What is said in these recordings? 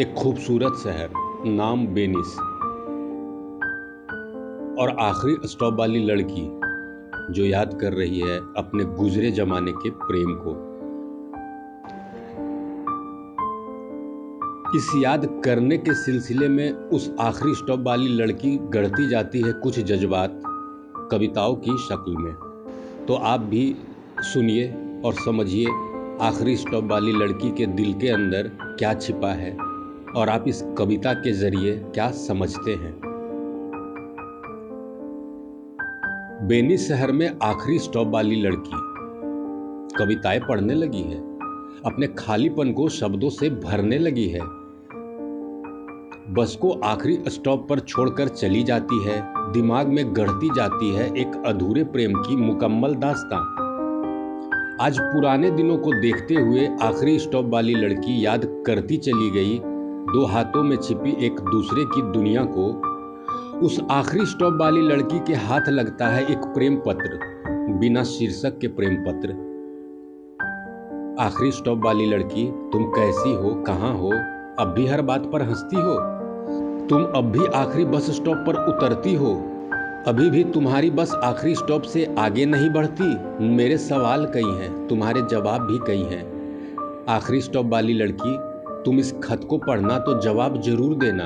एक खूबसूरत शहर, नाम वेनिस, और आखिरी स्टॉप वाली लड़की जो याद कर रही है अपने गुजरे जमाने के प्रेम को। इस याद करने के सिलसिले में उस आखिरी स्टॉप वाली लड़की गढ़ती जाती है कुछ जज्बात कविताओं की शक्ल में। तो आप भी सुनिए और समझिए आखिरी स्टॉप वाली लड़की के दिल के अंदर क्या छिपा है और आप इस कविता के जरिए क्या समझते हैं। वेनिस शहर में आखिरी स्टॉप वाली लड़की कविताएं पढ़ने लगी है, अपने खालीपन को शब्दों से भरने लगी है। बस को आखिरी स्टॉप पर छोड़कर चली जाती है, दिमाग में गढ़ती जाती है एक अधूरे प्रेम की मुकम्मल दास्तां। आज पुराने दिनों को देखते हुए आखिरी स्टॉप वाली लड़की याद करती चली गई दो हाथों में छिपी एक दूसरे की दुनिया को। उस आखिरी स्टॉप वाली लड़की के हाथ लगता है एक प्रेम पत्र, बिना शीर्षक के प्रेम पत्र। आखिरी स्टॉप वाली लड़की, तुम कैसी हो, कहाँ हो, अब भी हर बात पर हंसती हो। तुम अब भी आखिरी बस स्टॉप पर उतरती हो, अभी भी तुम्हारी बस आखिरी स्टॉप से आगे नहीं बढ़ती। मेरे सवाल कई हैं, तुम्हारे जवाब भी कई हैं। आखिरी स्टॉप वाली लड़की, तुम इस खत को पढ़ना तो जवाब जरूर देना।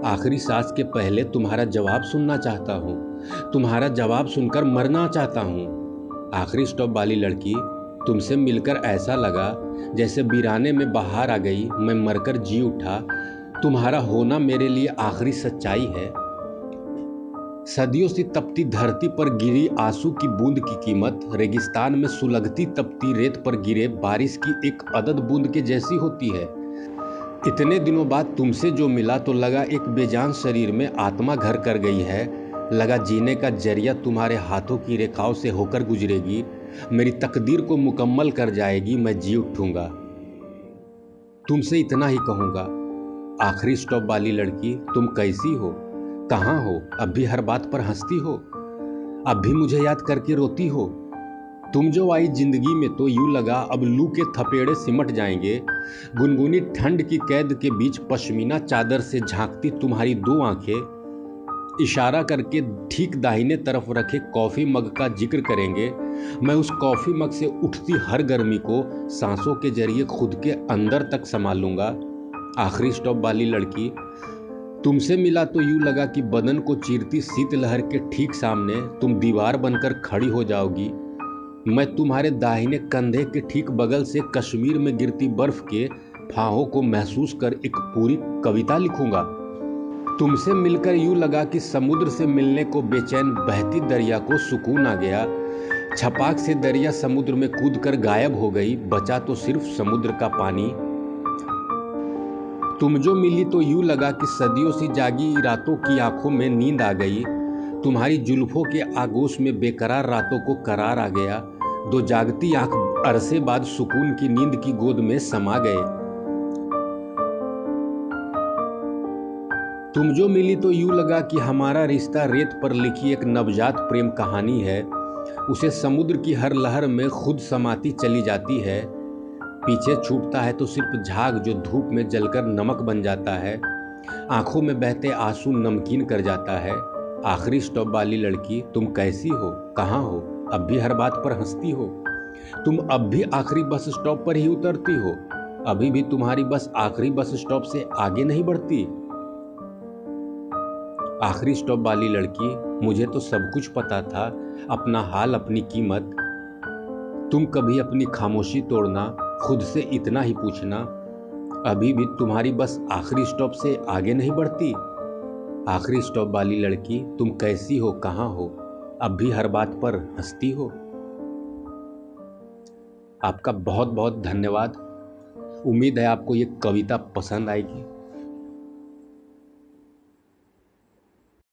आखिरी सांस के पहले तुम्हारा जवाब सुनना चाहता हूँ, तुम्हारा जवाब सुनकर मरना चाहता हूँ। आखिरी स्टॉप वाली लड़की, तुमसे मिलकर ऐसा लगा जैसे वीराने में बहार आ गई, मैं मरकर जी उठा। तुम्हारा होना मेरे लिए आखिरी सच्चाई है। सदियों से तपती धरती पर गिरी आंसू की बूंद की कीमत रेगिस्तान में सुलगती तपती रेत पर गिरे बारिश की एक अदद बूंद के जैसी होती है। इतने दिनों बाद तुमसे जो मिला तो लगा एक बेजान शरीर में आत्मा घर कर गई है। लगा जीने का जरिया तुम्हारे हाथों की रेखाओं से होकर गुजरेगी, मेरी तकदीर को मुकम्मल कर जाएगी, मैं जी उठूंगा। तुमसे इतना ही कहूँगा, आखिरी स्टॉप वाली लड़की, तुम कैसी हो, कहाँ हो, अब भी हर बात पर हंसती हो, अब भी मुझे याद करके रोती हो। तुम जो आई जिंदगी में तो यूं लगा अब लू के थपेड़े सिमट जाएंगे। गुनगुनी ठंड की कैद के बीच पश्मीना चादर से झांकती तुम्हारी दो आंखें इशारा करके ठीक दाहिने तरफ रखे कॉफी मग का जिक्र करेंगे। मैं उस कॉफी मग से उठती हर गर्मी को सांसों के जरिए खुद के अंदर तक संभालूंगा। आखिरी स्टॉप वाली लड़की, तुमसे मिला तो यूं लगा कि बदन को चीरती शीतलहर के ठीक सामने तुम दीवार बनकर खड़ी हो जाओगी। मैं तुम्हारे दाहिने कंधे के ठीक बगल से कश्मीर में गिरती बर्फ के फाहों को महसूस कर एक पूरी कविता लिखूंगा। तुमसे मिलकर यूं लगा कि समुद्र से मिलने को बेचैन बहती दरिया को सुकून आ गया। छपाक से दरिया समुद्र में कूदकर गायब हो गई, बचा तो सिर्फ समुद्र का पानी। तुम जो मिली तो यूं लगा कि सदियों से जागी रातों की आंखों में नींद आ गई। तुम्हारी जुल्फों के आगोश में बेकरार रातों को करार आ गया। दो जागती आंख अरसे बाद सुकून की नींद की गोद में समा गए। तुम जो मिली तो यूं लगा कि हमारा रिश्ता रेत पर लिखी एक नवजात प्रेम कहानी है। उसे समुद्र की हर लहर में खुद समाती चली जाती है। पीछे छूटता है तो सिर्फ झाग जो धूप में जलकर नमक बन जाता है, आंखों में बहते आंसू नमकीन कर जाता है। आखिरी स्टॉप वाली लड़की, तुम कैसी हो, कहाँ हो, अब भी हर बात पर हंसती हो। तुम अब भी आखिरी बस स्टॉप पर ही उतरती हो, अभी भी तुम्हारी बस आखिरी बस स्टॉप से आगे नहीं बढ़ती। आखिरी स्टॉप वाली लड़की, मुझे तो सब कुछ पता था, अपना हाल अपनी कीमत। तुम कभी अपनी खामोशी तोड़ना, खुद से इतना ही पूछना, अभी भी तुम्हारी बस आखिरी स्टॉप से आगे नहीं बढ़ती। आखिरी स्टॉप वाली लड़की, तुम कैसी हो, कहाँ हो, अब भी हर बात पर हंसती हो। आपका बहुत बहुत धन्यवाद। उम्मीद है आपको ये कविता पसंद आएगी।